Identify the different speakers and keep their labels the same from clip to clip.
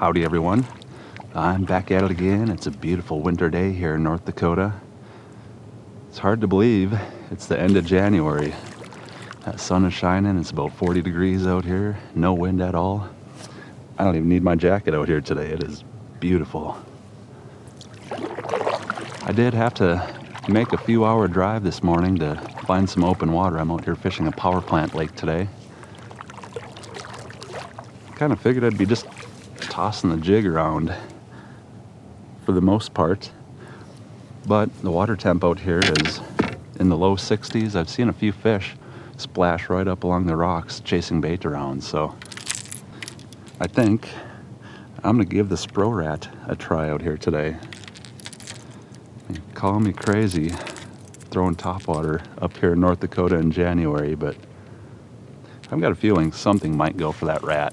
Speaker 1: Howdy everyone, I'm back at it again. It's a beautiful winter day here in North Dakota. It's hard to believe it's the end of January. That sun is shining, it's about 40 degrees out here, no wind at all. I don't even need my jacket out here today, it is beautiful. I did have to make a few hour drive this morning to find some open water. I'm out here fishing a power plant lake today. Kind of figured I'd be just tossing the jig around for the most part, but the water temp out here is in the low 60s. I've seen a few fish splash right up along the rocks chasing bait around, so I think I'm gonna give the Spro Rat a try out here today. Call me crazy throwing topwater up here in North Dakota in January, but I've got a feeling something might go for that rat.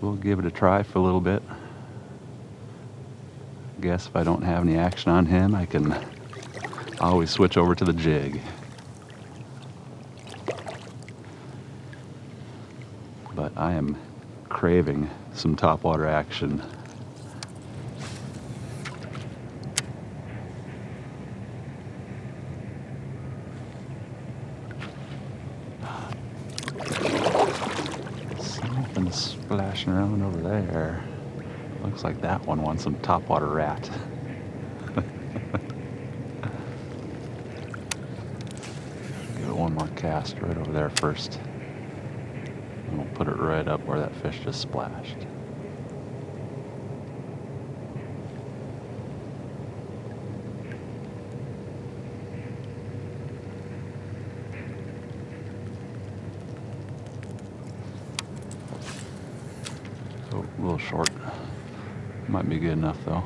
Speaker 1: We'll give it a try for a little bit. I guess if I don't have any action on him, I can always switch over to the jig. But I am craving some topwater action. Splashing around over there. Looks like that one wants some topwater rat. Give it one more cast right over there first. And we'll put it right up where that fish just splashed. Oh, a little short. Might be good enough though.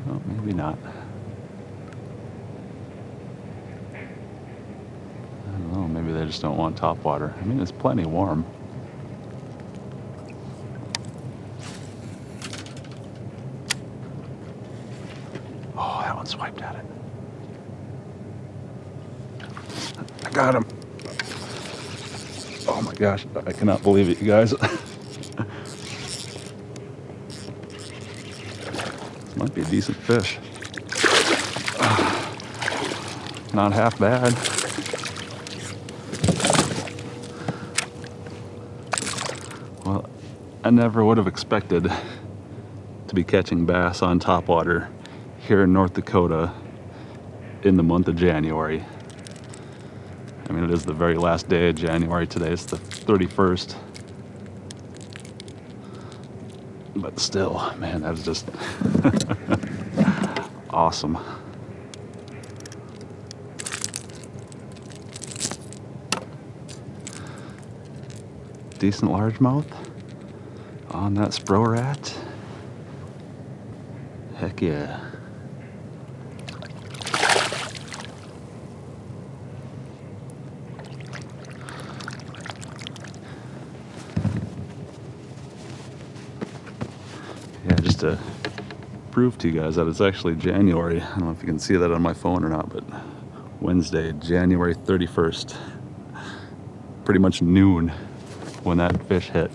Speaker 1: Oh, maybe not. I don't know, maybe they just don't want topwater. I mean, it's plenty warm. Oh, that one swiped at it. I got him. Oh my gosh, I cannot believe it, you guys. This might be a decent fish. Not half bad. Well, I never would have expected to be catching bass on topwater here in North Dakota in the month of January. I mean, it is the very last day of January today. It's the 31st. But still, man, that is just awesome. Decent largemouth on that Spro Rat. Heck yeah. Yeah, just to prove to you guys that it's actually January. I don't know if you can see that on my phone or not, but Wednesday, January 31st. Pretty much noon when that fish hit.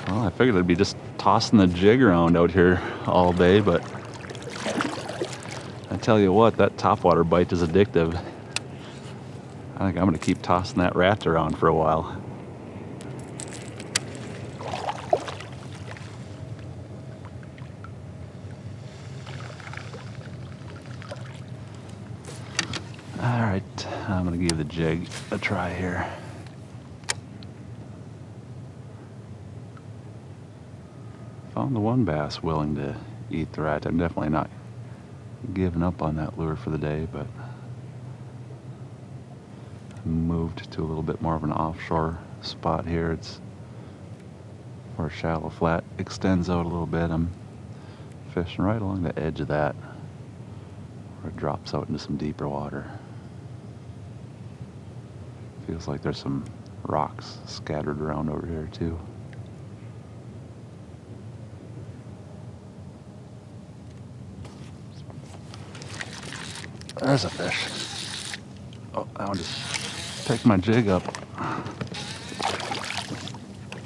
Speaker 1: Well, I figured I'd be just tossing the jig around out here all day, but I tell you what, that topwater bite is addictive. I think I'm going to keep tossing that rat around for a while. Alright, I'm going to give the jig a try here. Found the one bass willing to eat the rat. I'm definitely not giving up on that lure for the day, but moved to a little bit more of an offshore spot here. It's where shallow flat extends out a little bit. I'm fishing right along the edge of that where it drops out into some deeper water. Feels like there's some rocks scattered around over here too. There's a fish. Oh, that one just picked my jig up.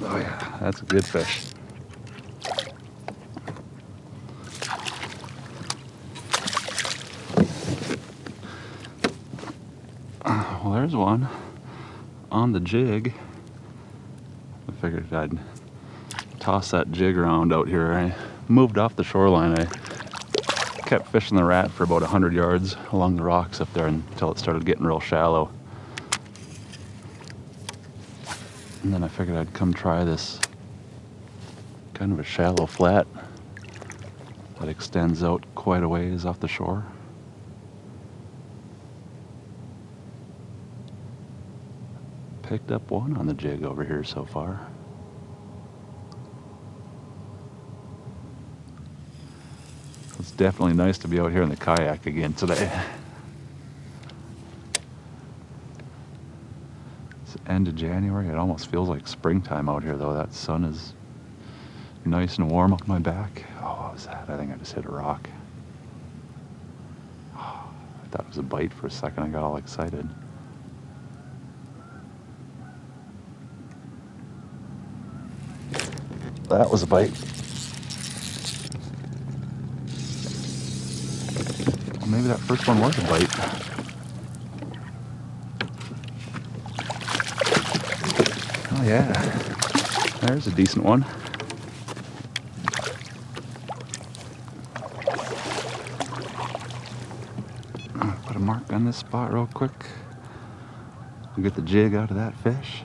Speaker 1: Oh yeah, that's a good fish. Well, there's one on the jig. I figured I'd toss that jig around out here. I moved off the shoreline. I kept fishing the rat for about 100 yards along the rocks up there until it started getting real shallow. And then I figured I'd come try this kind of a shallow flat that extends out quite a ways off the shore. Picked up one on the jig over here so far. It's definitely nice to be out here in the kayak again today. It's end of January. It almost feels like springtime out here though. That sun is nice and warm up my back. Oh, what was that? I think I just hit a rock. Oh, I thought it was a bite for a second. I got all excited. That was a bite. Well, maybe that first one was a bite. Oh yeah, there's a decent one. I'm gonna put a mark on this spot real quick. We'll get the jig out of that fish.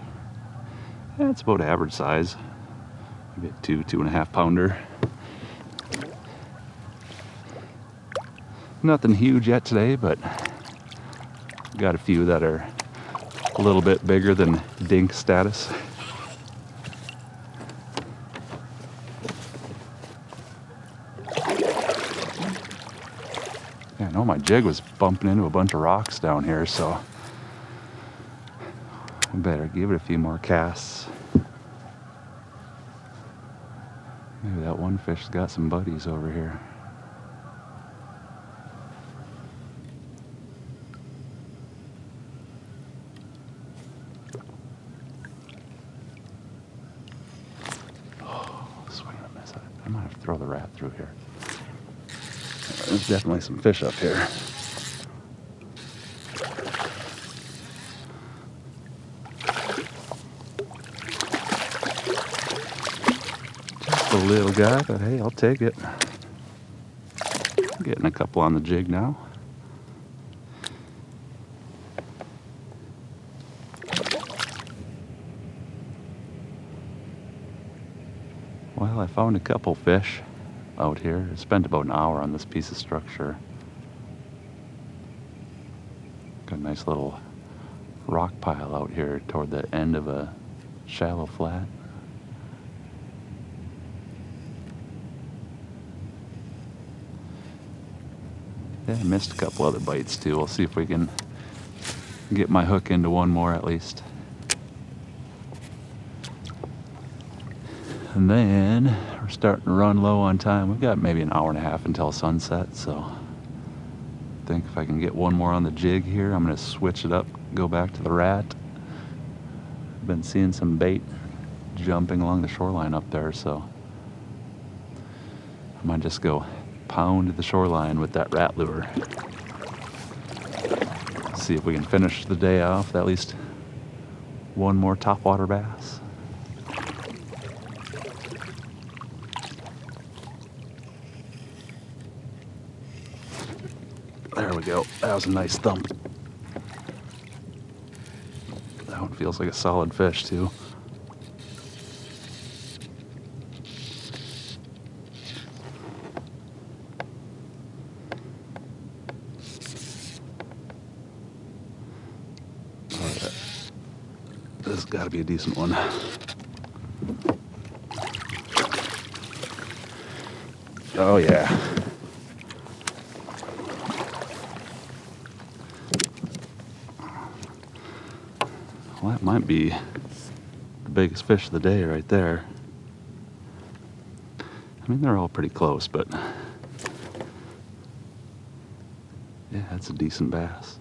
Speaker 1: Yeah, it's about average size. Maybe a 2.5 pounder. Nothing huge yet today, but got a few that are a little bit bigger than dink status. Yeah, I know my jig was bumping into a bunch of rocks down here, so I better give it a few more casts. Maybe that one fish's got some buddies over here. Oh, swing and a miss. I might have to throw the rat through here. There's definitely some fish up here. A little guy, but hey, I'll take it. Getting a couple on the jig now. Well, I found a couple fish out here. I spent about an hour on this piece of structure. Got a nice little rock pile out here toward the end of a shallow flat. Yeah, I missed a couple other bites too. We'll see if we can get my hook into one more at least. And then we're starting to run low on time. We've got maybe an hour and a half until sunset, so I think if I can get one more on the jig here, I'm gonna switch it up, go back to the rat. I've been seeing some bait jumping along the shoreline up there, so I might just go pound the shoreline with that rat lure. See if we can finish the day off with at least one more topwater bass. There we go. That was a nice thump. That one feels like a solid fish too. This has got to be a decent one. Oh yeah. Well, that might be the biggest fish of the day right there. I mean, they're all pretty close, but yeah, that's a decent bass.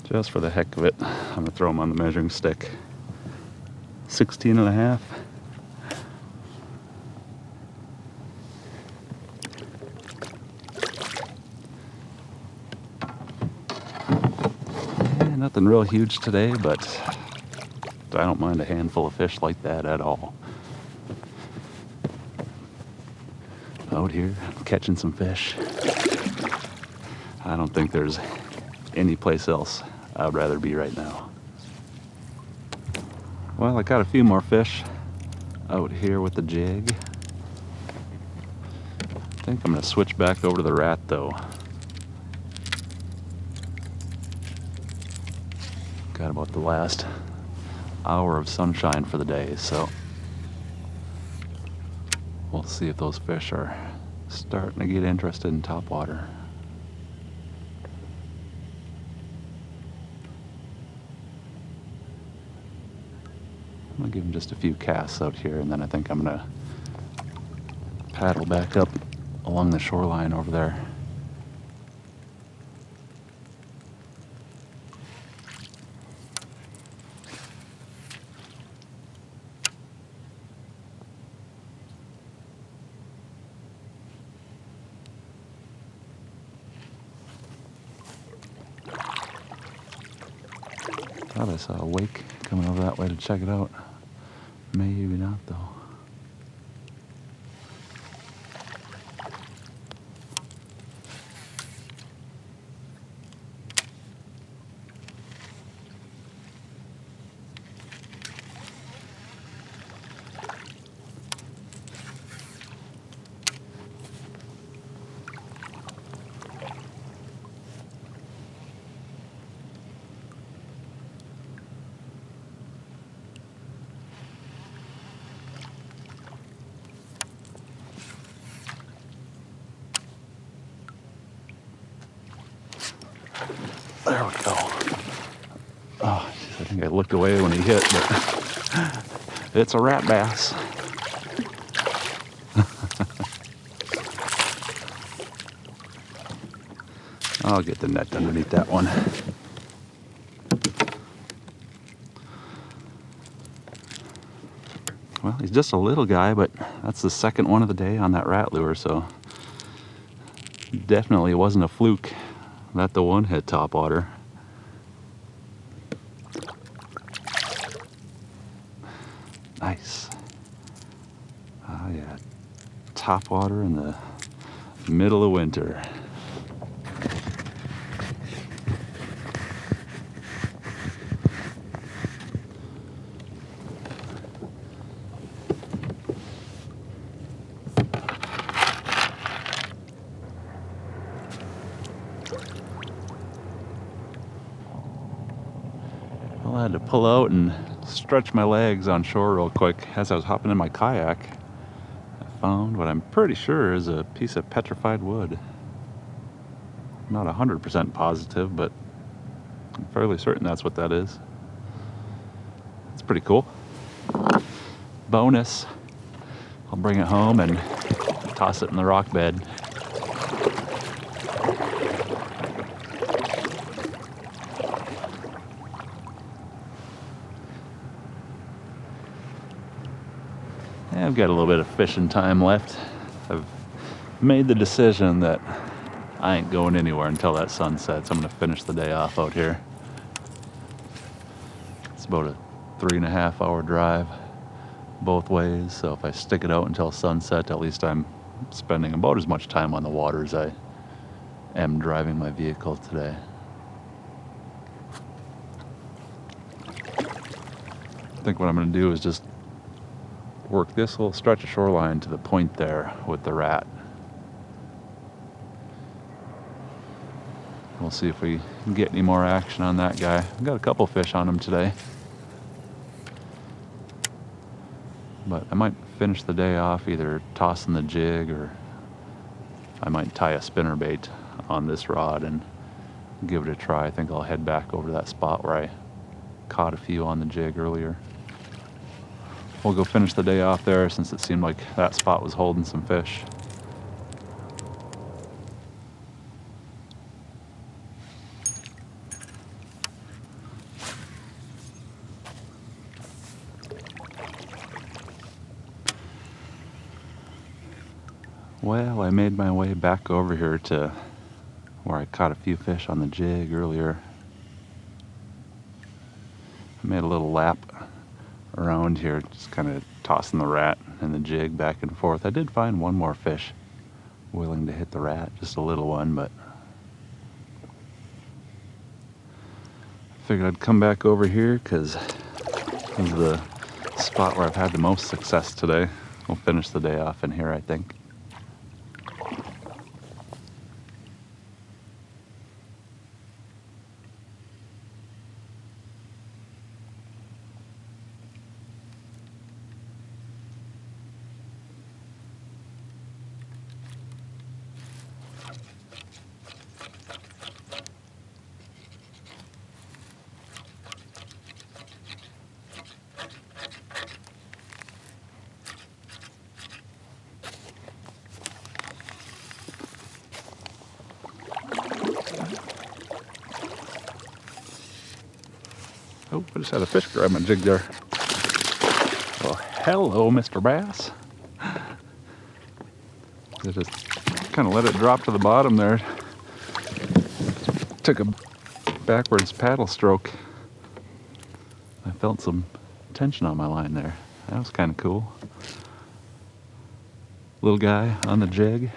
Speaker 1: Just for the heck of it, I'm gonna throw them on the measuring stick. 16 and a half. Yeah, nothing real huge today, but I don't mind a handful of fish like that at all. Out here, catching some fish. I don't think there's any place else I'd rather be right now. Well, I got a few more fish out here with the jig. I think I'm gonna switch back over to the rat though. Got about the last hour of sunshine for the day, so we'll see if those fish are starting to get interested in topwater. I'm gonna give them just a few casts out here, and then I think I'm gonna paddle back up along the shoreline over there. Thought I saw a wake coming over that way to check it out. Maybe not though. There we go. Oh, geez, I think I looked away when he hit, but it's a rat bass. I'll get the net underneath that one. Well, he's just a little guy, but that's the second one of the day on that rat lure, so definitely wasn't a fluke that the one hit topwater. Nice. Oh yeah, topwater in the middle of winter. Well, I had to pull out and stretch my legs on shore real quick. As I was hopping in my kayak, I found what I'm pretty sure is a piece of petrified wood. I'm not 100% positive, but I'm fairly certain that's what that is. It's pretty cool. Bonus, I'll bring it home and toss it in the rock bed. I've got a little bit of fishing time left. I've made the decision that I ain't going anywhere until that sun sets. I'm gonna finish the day off out here. It's about a 3.5 hour drive both ways, so if I stick it out until sunset, at least I'm spending about as much time on the water as I am driving my vehicle today. I think what I'm gonna do is just work this little stretch of shoreline to the point there with the rat. We'll see if we can get any more action on that guy. I've got a couple fish on him today, but I might finish the day off either tossing the jig, or I might tie a spinnerbait on this rod and give it a try. I think I'll head back over to that spot where I caught a few on the jig earlier. We'll go finish the day off there since it seemed like that spot was holding some fish. Well, I made my way back over here to where I caught a few fish on the jig earlier. I made a little lap around here, just kind of tossing the rat and the jig back and forth. I did find one more fish willing to hit the rat, just a little one, but I figured I'd come back over here because this is the spot where I've had the most success today. We'll finish the day off in here, I think. Oh, I just had a fish grab my jig there. Well, hello, Mr. Bass. I just kind of let it drop to the bottom there. Took a backwards paddle stroke. I felt some tension on my line there. That was kind of cool. Little guy on the jig.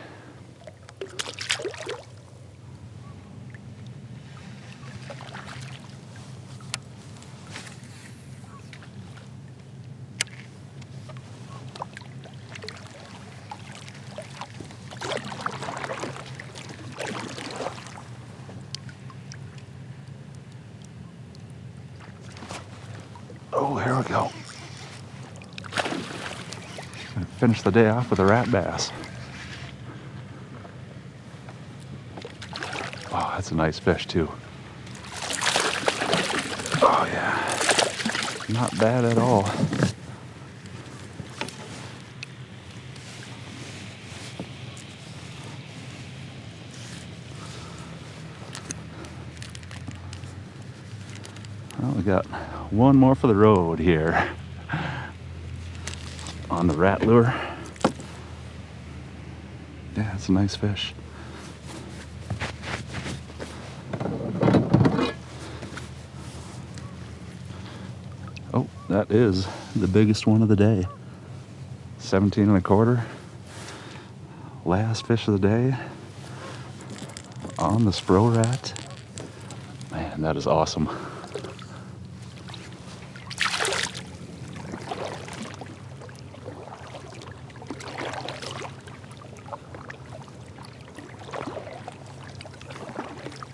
Speaker 1: Oh, here we go. Finish the day off with a rat bass. Oh, that's a nice fish too. Oh yeah, not bad at all. Well, we got one more for the road here on the rat lure. Yeah, it's a nice fish. Oh, that is the biggest one of the day. 17 1/4. Last fish of the day on the Spro Rat. Man, that is awesome.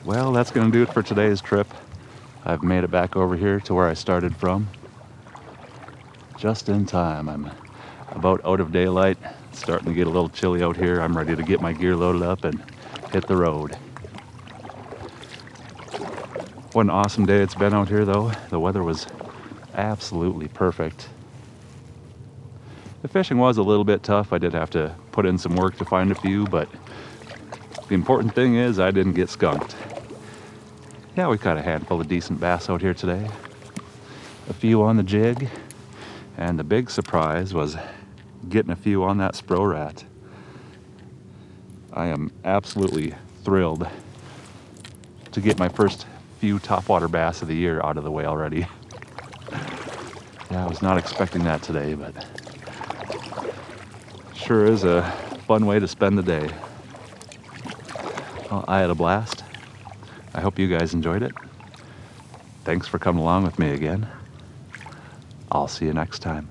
Speaker 1: Well, that's going to do it for today's trip. I've made it back over here to where I started from. Just in time. I'm about out of daylight. It's starting to get a little chilly out here. I'm ready to get my gear loaded up and hit the road. What an awesome day it's been out here though. The weather was absolutely perfect. The fishing was a little bit tough. I did have to put in some work to find a few, but the important thing is I didn't get skunked. Yeah, we caught a handful of decent bass out here today. A few on the jig, and the big surprise was getting a few on that Spro Rat. I am absolutely thrilled to get my first few topwater bass of the year out of the way already. Yeah, I was not expecting that today, but sure is a fun way to spend the day. Well, I had a blast. I hope you guys enjoyed it. Thanks for coming along with me again. I'll see you next time.